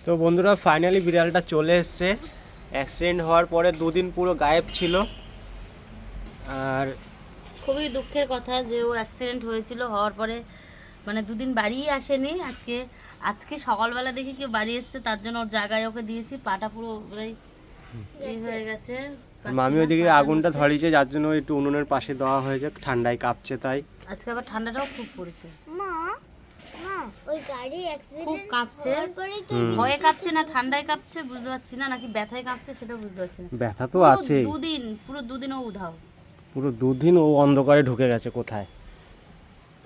তো বন্ধুরা ফাইনালি বিড়ালটা চলে এসছে। অ্যাক্সিডেন্ট হওয়ার পরে দুদিন পুরো গায়েব ছিল। আর খুবই দুঃখের কথা যে ও অ্যাক্সিডেন্ট হয়েছিল, হওয়ার পরে মানে দুদিন বাড়িই আসেনি। আজকে সকালবেলা দেখি কেউ বাড়ি এসছে, তার জন্য ওর জায়গায় ওকে দিয়েছি। পাটা পুরো এই হয়ে গেছে। মামি ওইদিকে আগুনটা ধরিয়েছে, যার জন্য একটু উনুনের পাশে দেওয়া হয়েছে, ঠান্ডায় কাঁপছে তাই। আজকে আবার ঠান্ডাটাও খুব পড়েছে, ওই গাড়ি অ্যাক্সিডেন্ট খুব কাঁপছে। পরে ভয়ে কাঁপছে না ঠান্ডায় কাঁপছে বুঝতে পারছি না, নাকি ব্যথায় কাঁপছে সেটাও বুঝতে পারছি না। ব্যথা তো আছে, পুরো দুদিন ও উধাও। পুরো দুদিন ও অন্ধকারে ঢুকে গেছে কোথায়।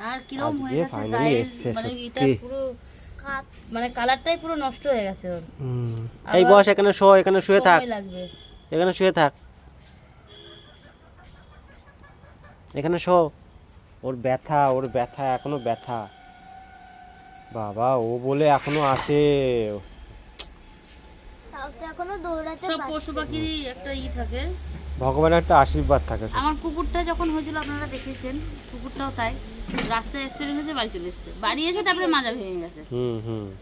আর কিরকম হয়ে আজকে গেছে ফাইনালি গায়ের, এসছে মানে এটা সত্যি। পুরো মানে কালারটাই পুরো নষ্ট হয়ে গেছে ওর। এই বস, এখানে শো, এখানে শুয়ে থাক, সময় লাগবে। এখানে শুয়ে থাক, এখানে শো। ওর ব্যথা, ওর ব্যথা, এখনো ব্যথা। বাবা, ও বলে এখনো আছে। তাও তো এখনো দৌড়াতে সব পারছে। পশু পাখিরই একটা থাকে। ভগবানের একটা আশীর্বাদ থাকে। আমার কুকুরটা যখন হয়েছিল আপনারা দেখেছেন, কুকুরটাও তাই। রাস্তায় অ্যাক্সিডেন্ট হয়েছে, বাড়ি চলে এসেছে, বাড়ি এসে তারপরে মাজা ভেঙে গেছে।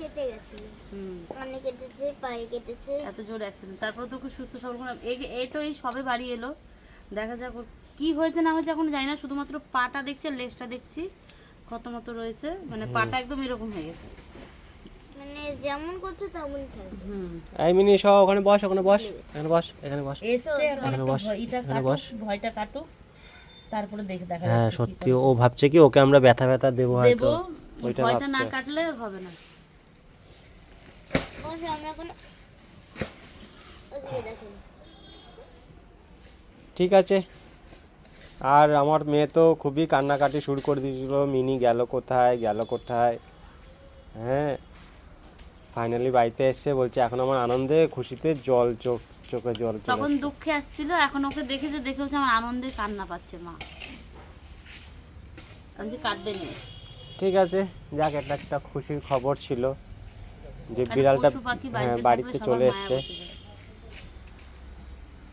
কেটে গেছে, হুম, কানে কেটেছে, পায়ে কেটেছে। এত জোর অ্যাক্সিডেন্ট। তারপরে তো খুব সুস্থ সবল করলাম। এই তো এই সবে বাড়ি এলো, দেখা যাক ওর কি হয়েছে না হয়েছে এখন জানি না। শুধুমাত্র পাটা দেখছি আর লেজটা দেখছি কত মতো রয়েছে, মানে পাটা একদম এরকম হয়ে গেছে। মানে যেমন করছো তেমন থাকবে। হুম, এই মিনি সব ওখানে বস, ওখানে বস, এখানে বস, এখানে বস। এসছে এখন এখানে একটু বস, ভয়টা এখানে কাটুক, বস। ভয়টা কাটুক, তারপরে দেখা হ্যাঁ যাচ্ছে কি সত্যি, করে। ও ভাবছে কি ওকে আমরা ব্যথা ব্যথা দেবো হয়তো, দেবো, ওইটা ভয়টা না ভাবছে। কাটলে আর হবে না। বস আমরা এখন ওদিকে দেখেন। ঠিক আছে। আর আমার মেয়ে তো খুবই কান্নাকাটি শুরু করে দিয়েছিল, মিনি গেল কোথায়, গেল কোথায়। হ্যাঁ, ফাইনালি বাড়িতে এসছে, বলছে এখন আমার আনন্দে খুশিতে চোখে জল চলে তখন আসছে। দুঃখে আসছিল, এখন ওকে দেখে হচ্ছে আমার আনন্দে কান্না পাচ্ছে মা। আমি যে কাঁদতে নেই। ঠিক আছে, যাক, এটা একটা খুশির খবর ছিল যে একটা বিড়ালটা পশু পাখি হ্যাঁ বাড়িতে বাড়িতে থাকলে চলে সবার মায়া এসছে। বসে যায়।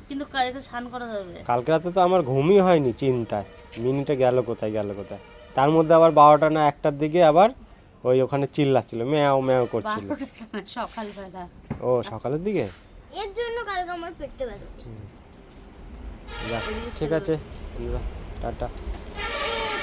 কিন্তু কালকে স্নান করা যাবে। কালকে রাতে তো আমার ঘুমই হয়নি চিন্তায়, মিনিটা গেল কোথায়, গেল কোথায়। তার মধ্যে আবার 12টা না 1টার দিকে আবার ওখানে চিল্লাচ্ছিল, ম্যাও ম্যাও করছিল। সকালবেলা ও সকালের দিকে। এর জন্য কালকে আমার পেটটা ব্যথা। যাক, ঠিক আছে, টাটা।